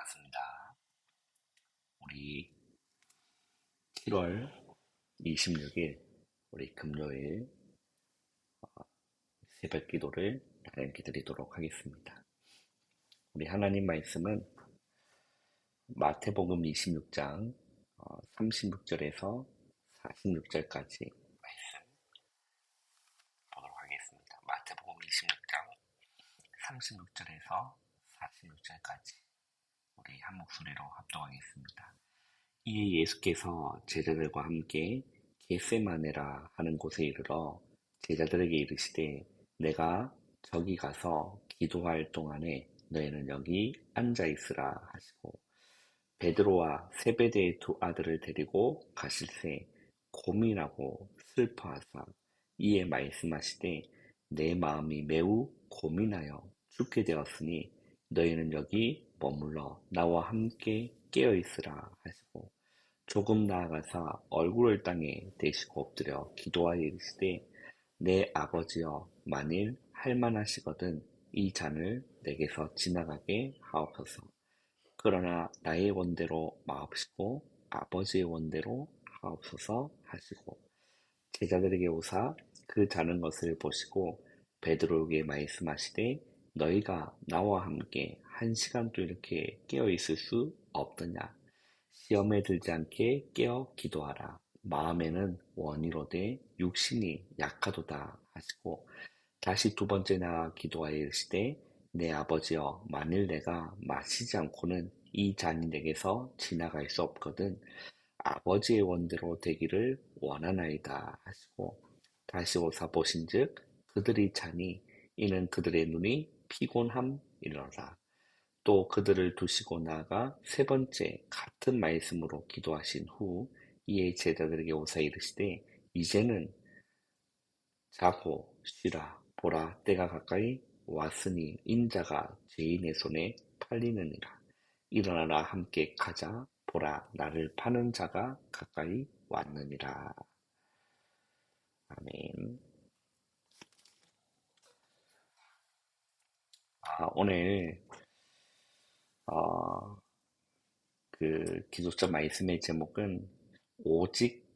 반갑습니다. 우리 7월 26일, 우리 금요일 새벽 기도를 나누게 드리도록 하겠습니다. 우리 하나님 말씀은 마태복음 26장 36절에서 46절까지 말씀 보도록 하겠습니다. 마태복음 26장 36절에서 46절까지 우리 한 목소리로 합독하겠습니다. 이에 예수께서 제자들과 함께 겟세마네라 하는 곳에 이르러 제자들에게 이르시되 내가 저기 가서 기도할 동안에 너희는 여기 앉아 있으라 하시고 베드로와 세베대의 두 아들을 데리고 가실새 고민하고 슬퍼하사 이에 말씀하시되 내 마음이 매우 고민하여 죽게 되었으니 너희는 여기 머물러 나와 함께 깨어 있으라 하시고 조금 나아가사 얼굴을 땅에 대시고 엎드려 기도하여 이르시되 내 아버지여 만일 할만하시거든 이 잔을 내게서 지나가게 하옵소서. 그러나 나의 원대로 마옵시고 아버지의 원대로 하옵소서 하시고 제자들에게 오사 그 자는 것을 보시고 베드로에게 말씀하시되 너희가 나와 함께 1시간도 이렇게 깨어 있을 수 없더냐. 시험에 들지 않게 깨어 기도하라. 마음에는 원이로되 육신이 약하도다 하시고 다시 두 번째 나아 기도하여 이르시되 내 아버지여 만일 내가 마시지 않고는 이 잔이 내게서 지나갈 수 없거든 아버지의 원대로 되기를 원하나이다 하시고 다시 오사 보신즉 그들이 자니 이는 그들의 눈이 피곤함이로라. 또 그들을 두시고 나아가 세 번째 같은 말씀으로 기도하신 후 이에 제자들에게 오사 이르시되 이제는 자고 쉬라. 보라 때가 가까이 왔으니 인자가 죄인의 손에 팔리느니라. 일어나라 함께 가자. 보라 나를 파는 자가 가까이 왔느니라. 아멘. 오늘 기독자 말씀의 제목은 오직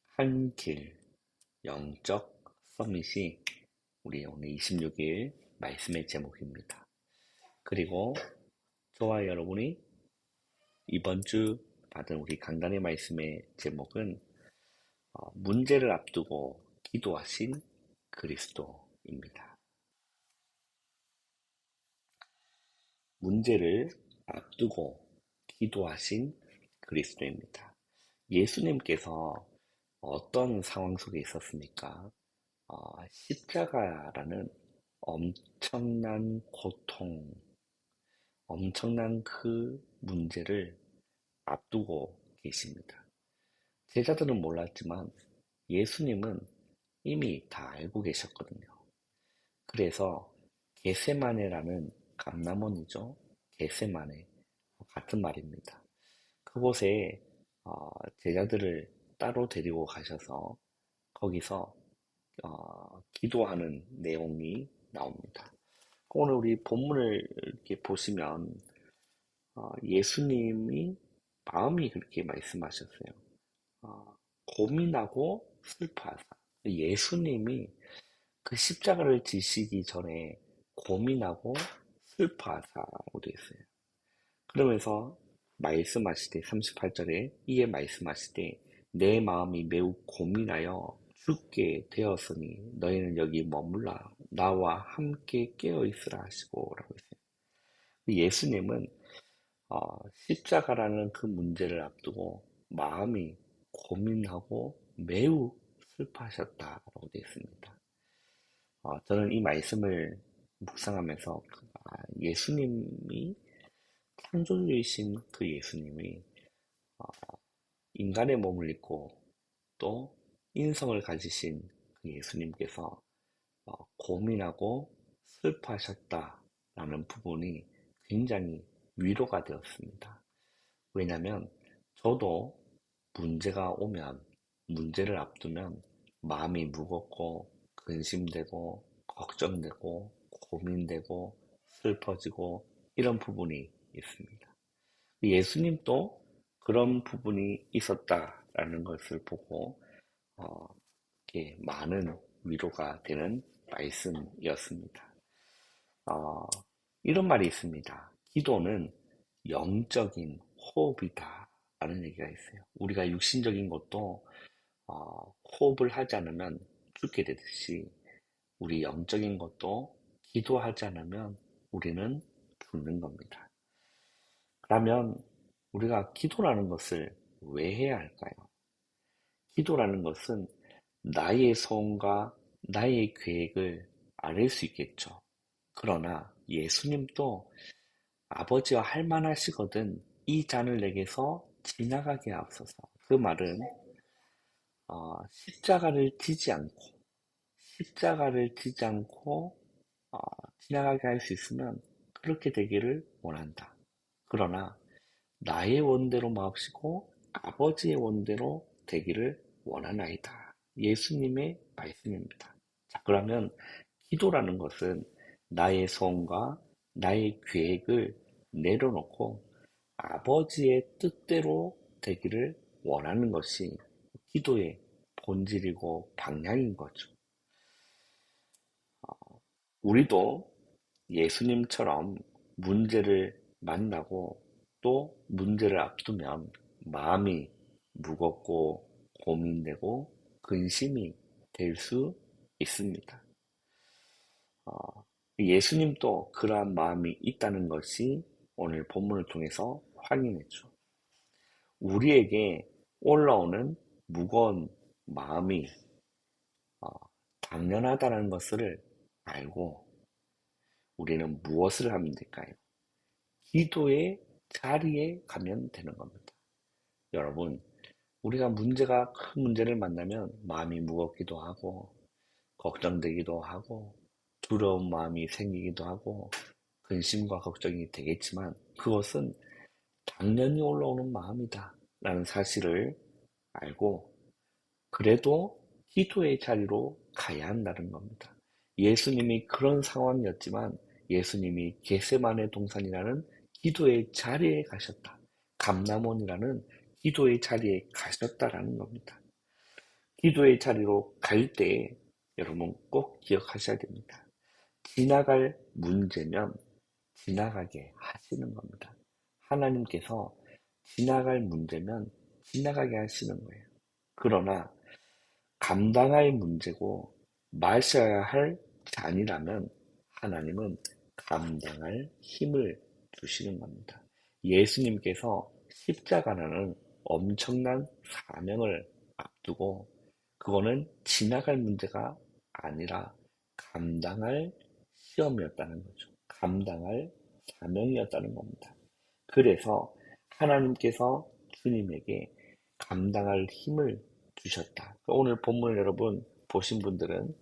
한 길, 영적 서밋이 우리 오늘 26일 말씀의 제목입니다. 그리고 저와 여러분이 이번 주 받은 우리 강단의 말씀의 제목은 문제를 앞두고 기도하신 그리스도입니다. 문제를 앞두고 기도하신 그리스도입니다. 예수님께서 어떤 상황 속에 있었습니까? 십자가라는 엄청난 고통, 엄청난 그 문제를 앞두고 계십니다. 제자들은 몰랐지만 예수님은 이미 다 알고 계셨거든요. 그래서 겟세마네라는 감람원이죠. 겟세마네 같은 말입니다. 그곳에 제자들을 따로 데리고 가셔서 거기서 기도하는 내용이 나옵니다. 오늘 우리 본문을 이렇게 보시면 예수님이 마음이 그렇게 말씀하셨어요. 고민하고 슬퍼하사. 예수님이 그 십자가를 지시기 전에 고민하고 슬퍼하사라고 되어 있어요. 그러면서 말씀하시되 38절에 이에 말씀하시되 내 마음이 매우 고민하여 죽게 되었으니 너희는 여기 머물라 나와 함께 깨어 있으라 하시고 라고 했어요. 예수님은 십자가라는 그 문제를 앞두고 마음이 고민하고 매우 슬퍼하셨다라고 되어 있습니다. 저는 이 말씀을 묵상하면서 예수님이 창조주이신 그 예수님이 인간의 몸을 입고 또 인성을 가지신 그 예수님께서 고민하고 슬퍼하셨다라는 부분이 굉장히 위로가 되었습니다. 왜냐하면 저도 문제가 오면 문제를 앞두면 마음이 무겁고 근심되고 걱정되고 고민되고 슬퍼지고 이런 부분이 있습니다. 예수님도 그런 부분이 있었다라는 것을 보고 어, 이렇게 많은 위로가 되는 말씀이었습니다. 어, 이런 말이 있습니다. 기도는 영적인 호흡이다 라는 얘기가 있어요. 우리가 육신적인 것도 호흡을 하지 않으면 죽게 되듯이 우리 영적인 것도 기도하지 않으면 우리는 죽는 겁니다. 그러면 우리가 기도라는 것을 왜 해야 할까요? 기도라는 것은 나의 소원과 나의 계획을 알 수 있겠죠. 그러나 예수님도 아버지와 할만하시거든 이 잔을 내게서 지나가게 하옵소서. 그 말은 십자가를 지지 않고 어, 지나가게 할 수 있으면 그렇게 되기를 원한다. 그러나 나의 원대로 마옵시고 아버지의 원대로 되기를 원하나이다. 예수님의 말씀입니다. 자, 그러면 기도라는 것은 나의 소원과 나의 계획을 내려놓고 아버지의 뜻대로 되기를 원하는 것이 기도의 본질이고 방향인 거죠. 우리도 예수님처럼 문제를 만나고 또 문제를 앞두면 마음이 무겁고 고민되고 근심이 될 수 있습니다. 예수님도 그러한 마음이 있다는 것이 오늘 본문을 통해서 확인했죠. 우리에게 올라오는 무거운 마음이 어, 당연하다는 것을 알고 우리는 무엇을 하면 될까요? 기도의 자리에 가면 되는 겁니다. 여러분, 우리가 큰 문제를 만나면 마음이 무겁기도 하고, 걱정되기도 하고, 두려운 마음이 생기기도 하고, 근심과 걱정이 되겠지만, 그것은 당연히 올라오는 마음이다. 라는 사실을 알고, 그래도 기도의 자리로 가야 한다는 겁니다. 예수님이 그런 상황이었지만 예수님이 겟세마네 동산이라는 기도의 자리에 가셨다. 감람원이라는 기도의 자리에 가셨다라는 겁니다. 기도의 자리로 갈 때 여러분 꼭 기억하셔야 됩니다. 지나갈 문제면 지나가게 하시는 겁니다. 하나님께서 지나갈 문제면 지나가게 하시는 거예요. 그러나 감당할 문제고 마셔야 할 잔이라면 하나님은 감당할 힘을 주시는 겁니다. 예수님께서 십자가라는 엄청난 사명을 앞두고 그거는 지나갈 문제가 아니라 감당할 시험이었다는 거죠. 감당할 사명이었다는 겁니다. 그래서 하나님께서 주님에게 감당할 힘을 주셨다. 오늘 본문을 여러분 보신 분들은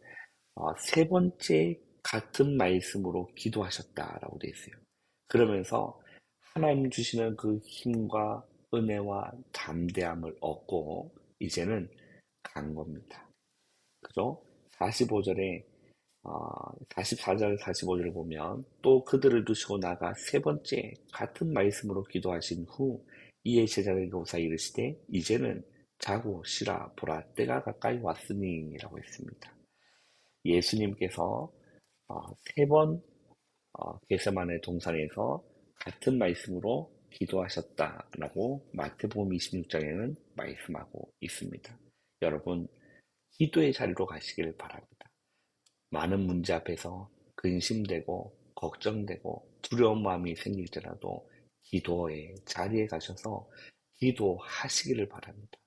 세 번째 같은 말씀으로 기도하셨다라고 되어 있어요. 그러면서 하나님 주시는 그 힘과 은혜와 담대함을 얻고 이제는 간 겁니다. 그죠? 45절에 44절 45절을 보면 또 그들을 두시고 나가 세 번째 같은 말씀으로 기도하신 후 이에 제자들에게 오사 이르시되 이제는 자고 쉬라 보라 때가 가까이 왔으니 라고 했습니다. 예수님께서 세 번 겟세마네 동산에서 같은 말씀으로 기도하셨다라고 마태복음 26장에는 말씀하고 있습니다. 여러분 기도의 자리로 가시길 바랍니다. 많은 문제 앞에서 근심되고 걱정되고 두려운 마음이 생길지라도 기도의 자리에 가셔서 기도하시기를 바랍니다.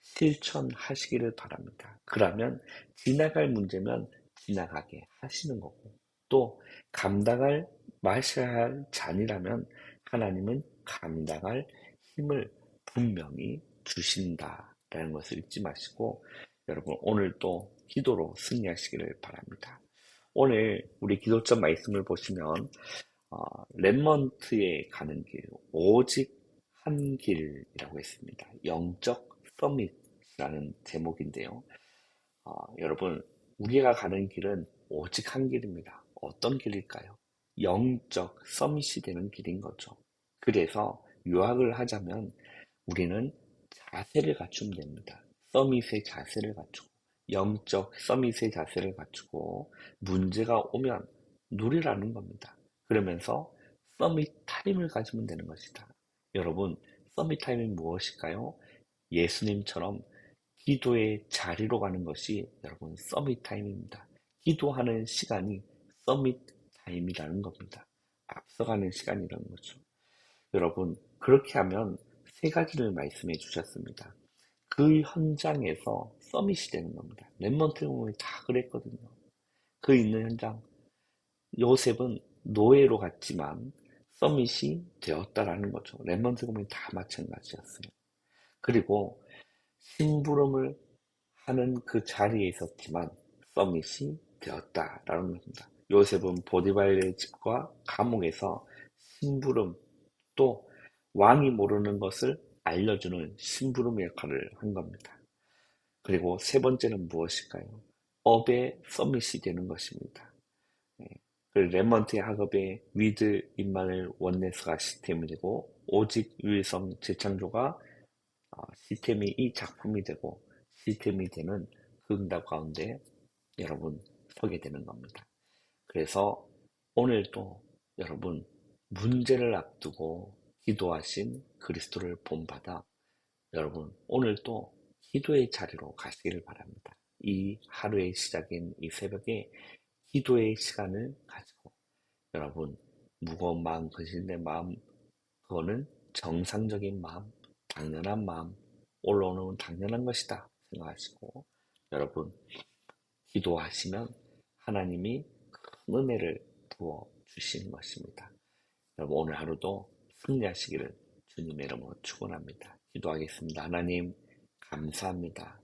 실천하시기를 바랍니다. 그러면 지나갈 문제면 지나가게 하시는 거고 또 감당할 마셔야 할 잔이라면 하나님은 감당할 힘을 분명히 주신다라는 것을 잊지 마시고 여러분 오늘도 기도로 승리하시기를 바랍니다. 오늘 우리 기도점 말씀을 보시면 렘먼트에 가는 길, 오직 한 길이라고 했습니다. 영적 서밋이라는 제목인데요. 여러분, 우리가 가는 길은 오직 한 길입니다. 어떤 길일까요? 영적 서밋이 되는 길인 거죠. 그래서 요약을 하자면 우리는 자세를 갖추면 됩니다. 서밋의 자세를 갖추고, 영적 서밋의 자세를 갖추고, 문제가 오면 누리라는 겁니다. 그러면서 서밋 타임을 가지면 되는 것이다. 여러분, 서밋 타임이 무엇일까요? 예수님처럼 기도의 자리로 가는 것이 여러분 서밋 타임입니다. 기도하는 시간이 서밋 타임이라는 겁니다. 앞서가는 시간이라는 거죠. 여러분, 그렇게 하면 세 가지를 말씀해 주셨습니다. 그 현장에서 서밋이 되는 겁니다. 렘넌트 공이 다 그랬거든요. 그 있는 현장, 요셉은 노예로 갔지만 서밋이 되었다라는 거죠. 렘넌트 공이 다 마찬가지였어요. 그리고 심부름을 하는 그 자리에 있었지만 서밋이 되었다라는 겁니다. 요셉은 보디발의 집과 감옥에서 심부름 또 왕이 모르는 것을 알려주는 심부름 역할을 한 겁니다. 그리고 세 번째는 무엇일까요? 업의 서밋이 되는 것입니다. 네. 그 레먼트의 학업의 위드 임마누엘 원네스가 시스템이 되고 오직 유일성 재창조가 시스템이 이 작품이 되고 시스템이 되는 그 응답 가운데 여러분 서게 되는 겁니다. 그래서 오늘도 여러분 문제를 앞두고 기도하신 그리스도를 본받아 여러분 오늘도 기도의 자리로 가시기를 바랍니다. 이 하루의 시작인 이 새벽에 기도의 시간을 가지고 여러분 무거운 마음, 거신된 마음 그거는 정상적인 마음, 당연한 마음, 올라오는 당연한 것이다 생각하시고 여러분 기도하시면 하나님이 큰 은혜를 부어 주시는 것입니다. 여러분 오늘 하루도 승리하시기를 주님의 이름으로 축원합니다. 기도하겠습니다. 하나님 감사합니다.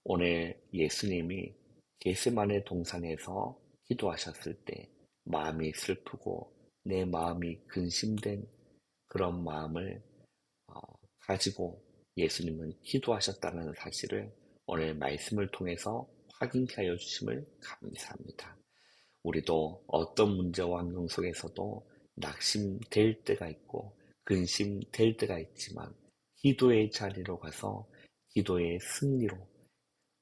오늘 예수님이 겟세마네 동산에서 기도하셨을 때 마음이 슬프고 내 마음이 근심된 그런 마음을 어, 가지고 예수님은 기도하셨다는 사실을 오늘 말씀을 통해서 확인케 하여 주심을 감사합니다. 우리도 어떤 문제와 환경 속에서도 낙심될 때가 있고 근심될 때가 있지만 기도의 자리로 가서 기도의 승리로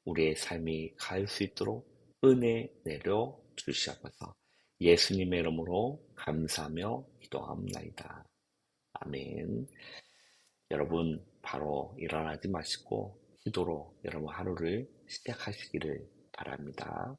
우리의 삶이 갈 수 있도록 은혜 내려 주시옵소서. 예수님의 이름으로 감사하며 기도합나이다. 아멘. 여러분 바로 일어나지 마시고 기도로 여러분 하루를 시작하시기를 바랍니다.